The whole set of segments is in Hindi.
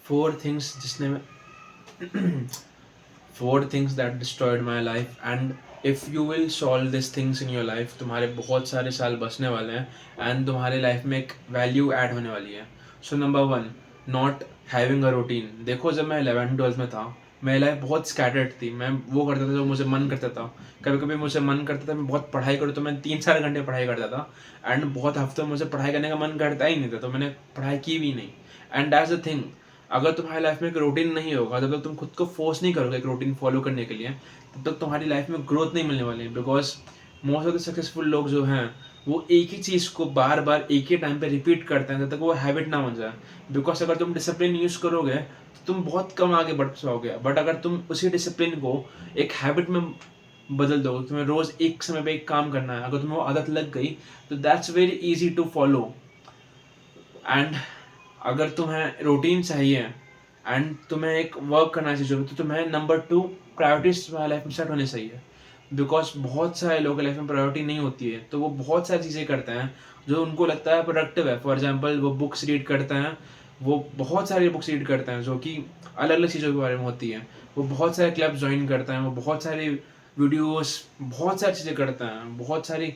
फोर थिंग्स जिसने 4 things that destroyed my life, and if you will solve these things in your life, तुम्हारे बहुत सारे साल बचने वाले हैं एंड तुम्हारे लाइफ में एक वैल्यू ऐड होने वाली है. So number 1, not having a routine. देखो जब मैं 11th-12th में था, मेरी लाइफ बहुत स्कैटर्ड थी. मैं वो करता था जो मुझे मन करता था. कभी कभी मुझे मन करता था मैं बहुत पढ़ाई करूँ, तो मैं 3-4 घंटे पढ़ाई करता था. एंड बहुत हफ्तों में मुझे पढ़ाई करने का मन करता ही नहीं था, तो मैंने पढ़ाई की भी नहीं. एंड दैट्स द थिंग, अगर तुम्हारी लाइफ में एक रूटीन नहीं होगा, जब तक तुम खुद को फोर्स नहीं करोगे एक रूटीन फॉलो करने के लिए, तब तक तुम्हारी लाइफ में ग्रोथ नहीं मिलने वाली है. Because most of the successful लोग जो हैं, वो एक ही चीज़ को बार बार एक ही टाइम पे रिपीट करते हैं जब तक वो हैबिट ना बन जाए. बिकॉज अगर तुम डिसिप्लिन यूज करोगे तो तुम बहुत कम आगे बढ़ पाओगे. बट अगर तुम उसी डिसिप्लिन को एक हैबिट में बदल दो, तुम्हें रोज एक समय पे एक काम करना है, अगर तुम्हें वो आदत लग गई, तो that's very easy to follow. And अगर तुम्हें रूटीन चाहिए एंड तुम्हें एक वर्क करना चाहिए, तो तुम्हें नंबर 2 प्रायोरिटीज तुम्हारी लाइफ में सेट होनी चाहिए. बिकॉज बहुत सारे लोगों की लाइफ में प्रायोरिटी नहीं होती है, तो वो बहुत सारी चीज़ें करते हैं जो उनको लगता है प्रोडक्टिव है. फॉर एग्जाम्पल, वो बुक्स रीड करते हैं, वो बहुत सारी बुक्स रीड करते हैं जो कि अलग अलग चीज़ों के बारे में होती हैं. वो बहुत सारे क्लब ज्वाइन करते हैं, वो बहुत सारी वीडियोस, बहुत सारी चीज़ें करते हैं, बहुत सारी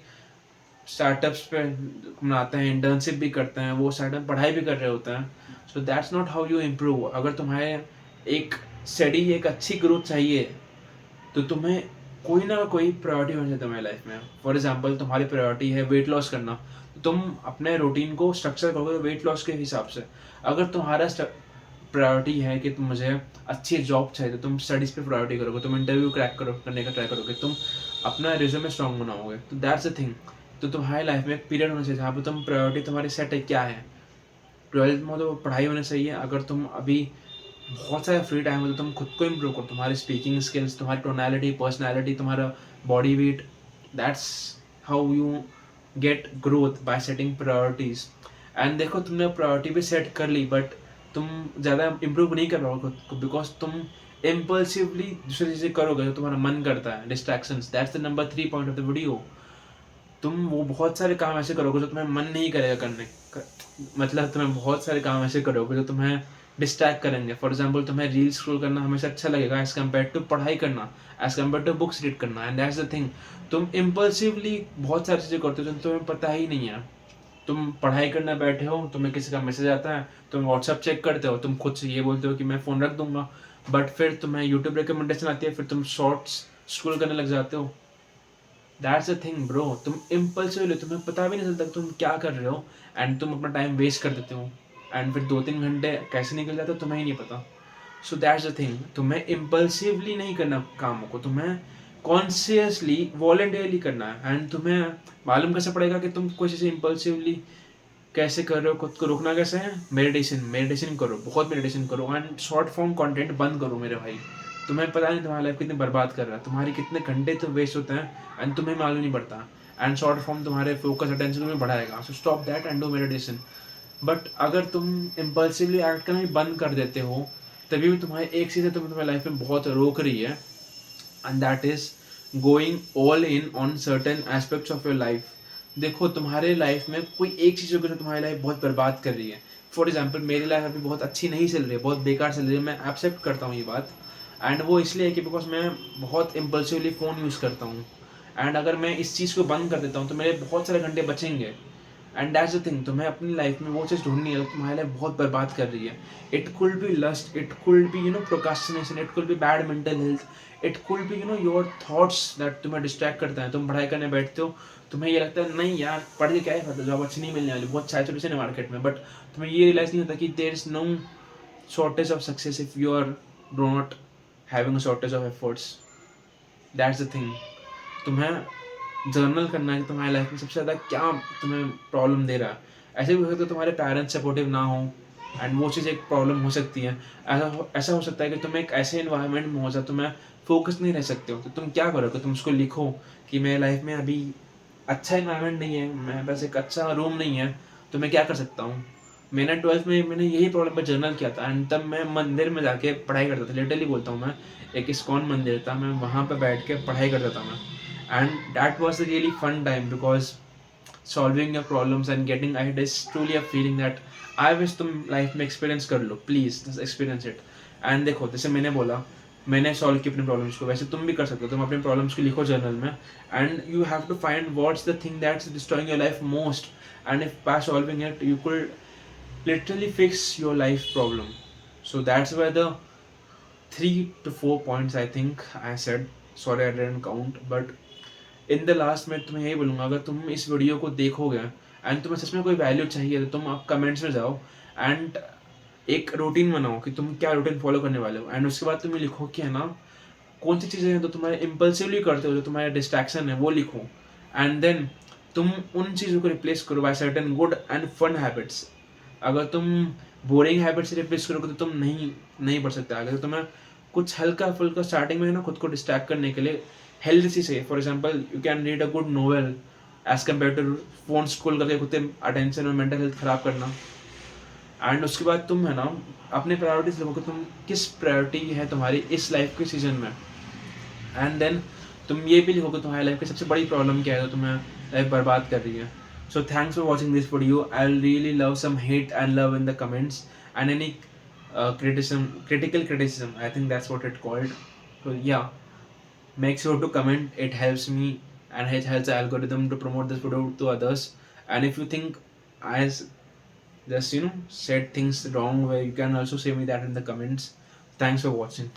स्टार्टअप्स पे बनाते हैं, इंटर्नशिप भी करते हैं, वो स्टार्टअप पढ़ाई भी कर रहे होते हैं. So that's not how you improve. अगर तुम्हें एक स्टडी, एक अच्छी ग्रोथ चाहिए, तो तुम्हें कोई ना कोई प्रायोरिटी होनी चाहिए तुम्हारी लाइफ में. फॉर एग्जाम्पल, तुम्हारी प्रायोरिटी है वेट लॉस करना, तो तुम अपने रूटीन को स्ट्रक्चर करोगे वेट लॉस के हिसाब से. अगर तुम्हारा प्रायोरिटी है कि तुम मुझे अच्छी जॉब चाहिए, तो तुम स्टडीज़ पे प्रायोरिटी करोगे, तुम इंटरव्यू क्रैक करने का ट्राई करोगे, तुम अपना रिज्यूमे स्ट्रॉन्ग बनाओगे. तो दैट्स द थिंग. तो तुम्हारी लाइफ में एक पीरियड होना चाहिए जहाँ पे तुम प्रायोरिटी तुम्हारी सेट है क्या है. 12th में तो पढ़ाई होनी चाहिए. अगर तुम अभी बहुत सारा फ्री टाइम हो तो तुम खुद को इम्प्रूव करो, तुम्हारी स्पीकिंग स्किल्स, तुम्हारी टोनैलिटी, पर्सनैलिटी, तुम्हारा body weight. That's how you get growth, bye setting priorities. And देखो, तुमने प्रायोरिटी भी सेट कर ली, बट तुम ज़्यादा इम्प्रूव नहीं कर पाओगे खुद को, बिकॉज तुम इम्पल्सिवली दूसरी चीज़ें करोगे जो तुम्हारा मन करता है. Distractions, that's the number 3 point of the video. तुम वो बहुत सारे काम ऐसे करोगे जो तुम्हें मन नहीं करेगा करने का. मतलब तुम्हें बहुत सारे काम ऐसे करोगे जो तुम्हें डिस्ट्रैक्ट करेंगे. फॉर एग्जाम्पल, तुम्हें रील स्क्रॉल करना हमेशा अच्छा लगेगा एज कम्पेयर टू पढ़ाई करना, as compare to books read करना. एंड दैट्स द थिंग, तुम इम्पल्सिवली बहुत सारी चीज़ें करते हो जो तुम्हें पता ही नहीं है. तुम पढ़ाई करने बैठे हो, तुम्हें किसी का मैसेज आता है, तुम व्हाट्सअप चेक करते हो, तुम खुद से ये बोलते हो कि मैं फ़ोन रख दूंगा, बट फिर तुम्हें यूट्यूब रिकमेंडेशन आती है, फिर तुम शॉर्ट्स स्क्रॉल करने लग जाते हो. That's a thing bro. तुम इम्पल्सिवली, तुम्हें पता भी नहीं चलता कि तुम क्या कर रहे हो, एंड तुम अपना टाइम वेस्ट कर देते हो. एंड फिर 2-3 घंटे कैसे निकल जाते हो तुम्हें ही नहीं पता. सो दैट्स द थिंग, तुम्हें इम्पल्सिवली नहीं करना कामों को, तुम्हें कॉन्शियसली, वॉलंटियरली करना है. एंड तुम्हें मालूम कैसे पड़ेगा कि तुम कोई चीज़ इम्पल्सिवली कैसे कर रहे हो, खुद को रोकना कैसे है. मेडिटेशन करो, बहुत मेडिटेशन करो, एंड शॉर्ट फॉर्म कंटेंट बंद करो मेरे भाई. तुम्हें पता नहीं तुम्हारी लाइफ कितनी बर्बाद कर रहा है, तुम्हारी कितने घंटे तो वेस्ट होते हैं एंड तुम्हें मालूम नहीं पड़ता. एंड शॉर्ट फॉर्म तुम्हारे फोकस, अटेंशन में बढ़ाएगा. So stop that and do meditation. But अगर तुम इम्पल्सिवली एक्ट करना ही बंद कर देते हो, तभी भी तुम्हारी एक चीज़ है तुम्हारी लाइफ में बहुत रोक रही है, and that is going all in on certain aspects of your life. देखो, तुम्हारे लाइफ में कोई एक चीज़ होगी जो तुम्हारी लाइफ बहुत बर्बाद कर रही है. फॉर एग्जाम्पल, मेरी लाइफ अभी बहुत अच्छी नहीं चल रही है, बहुत बेकार चल रही है, मैं एक्सेप्ट करता हूँ ये बात. एंड वो इसलिए है कि बिकॉज मैं बहुत इम्पल्सिवली फ़ोन यूज़ करता हूँ. एंड अगर मैं इस चीज़ को बंद कर देता हूँ तो मेरे बहुत सारे घंटे बचेंगे. एंड दैट्स द थिंग, तुम्हें अपनी लाइफ में वो चीज़ ढूंढनी है जो तुम्हारी लाइफ बहुत बर्बाद कर रही है. It could be lust, it could be procrastination, it could be bad mental health, it could be your thoughts that तुम्हें डिस्ट्रैक्ट करता है. तुम पढ़ाई करने बैठते हो, तुम्हें ये लगता है नहीं यार पढ़ के क्या है फायदा, जॉब अच्छी नहीं मिलने वाली, बहुत सैचुरेशन है मार्केट में. बट तुम्हें ये रियलाइज़ नहीं होता कि there is no shortage of success if you are not having a shortage of efforts. That's the thing. तुम्हें जर्नल करना है कि तुम्हारी लाइफ में सबसे ज़्यादा क्या तुम्हें प्रॉब्लम दे रहा है. ऐसे भी हो सकता है तुम्हारे पेरेंट्स सपोर्टिव ना हो, एंड वो चीज़ एक प्रॉब्लम हो सकती है. ऐसा हो सकता है कि तुम एक ऐसे इन्वायरमेंट में हो जहाँ तुम्हें फोकस नहीं रह सकते हो. तो तुम क्या करोगे, तुम उसको लिखो कि मेरे लाइफ में अभी अच्छा इन्वायरमेंट नहीं है, मेरे पास एक अच्छा रूम नहीं है, तो मैं क्या कर सकता हूँ. मैंने 12th में मैंने यही प्रॉब्लम पर जर्नल किया था. एंड तब मैं मंदिर में जाके पढ़ाई करता था, लिटरली बोलता हूँ मैं. एक इस्कॉन मंदिर था, मैं वहाँ पर बैठ के पढ़ाई करता था मैं. And that was a really fun time, because solving your problems and getting ahead is truly a feeling that I wish तुम लाइफ में एक्सपीरियंस कर लो, please just experience it. And देखो, जैसे मैंने बोला, मैंने सॉल्व की अपनी प्रॉब्लम्स को, वैसे तुम भी कर सकते हो. तुम अपने प्रॉब्लम्स को लिखो जर्नल में, and you have to find what's the thing that's destroying your life most, and if by solving it you could literally fix your life problem. So that's where the 3 to 4 points I think I said. Sorry I didn't count, but in the last मैं तुम्हें यही बोलूँगा, अगर तुम इस वीडियो को देखोगे एंड तुम्हें सच में कोई वैल्यू चाहिए तो तुम आप कमेंट्स में जाओ एंड एक रूटीन बनाओ कि तुम क्या रूटीन फॉलो करने वाले हो, एंड उसके बाद तुम लिखो कि है ना, कौन सी चीज़ें हैं तो तुम्हारे इम्पल्सिवली करते हो, जो तुम्हारे डिस्ट्रैक्शन है वो लिखो. एंड देन तुम उन चीज़ों को रिप्लेस करो by certain good and fun habits. अगर तुम बोरिंग हैबिट से रिप्लेस करोगे तो तुम नहीं बढ़ सकते आगे. तो तुम्हें कुछ हल्का फुल्का स्टार्टिंग में है ना, खुद को डिस्ट्रैक्ट करने के लिए हेल्थ सी से, for example you can read a good novel as compare to phone scroll करके खुद अटेंशन और मेंटल हेल्थ खराब करना. एंड उसके बाद तुम है ना अपने प्रायोरिटीज देखो कि तुम किस प्रायोरिटी है तुम्हारी इस लाइफ के सीजन में, एंड देन तुम ये भी लिखो कि तुम्हारी लाइफ की सबसे बड़ी प्रॉब्लम क्या है जो तुम्हें लाइफ बर्बाद कर रही है. So thanks for watching this video. I'll really love some hate and love in the comments, and any critical criticism. I think that's what it called. So yeah, make sure to comment. It helps me and it helps the algorithm to promote this video to others. And if you think I just said things wrong, where you can also say me that in the comments. Thanks for watching.